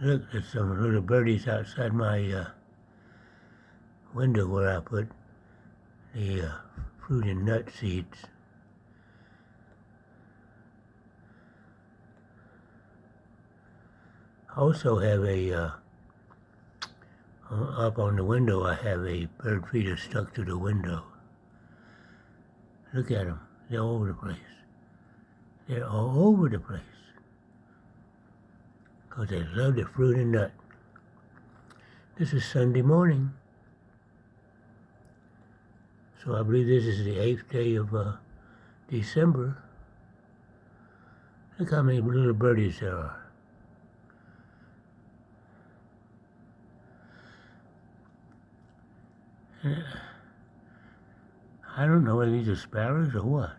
Look, there's some little birdies outside my window where I put the fruit and nut seeds. I also have up on the window, I have a bird feeder stuck to the window. Look at them. They're all over the place. They're all over the place. Because they love the fruit and nut. This is Sunday morning. So I believe this is the 8th day of December. Look how many little birdies there are. I don't know whether these are sparrows or what.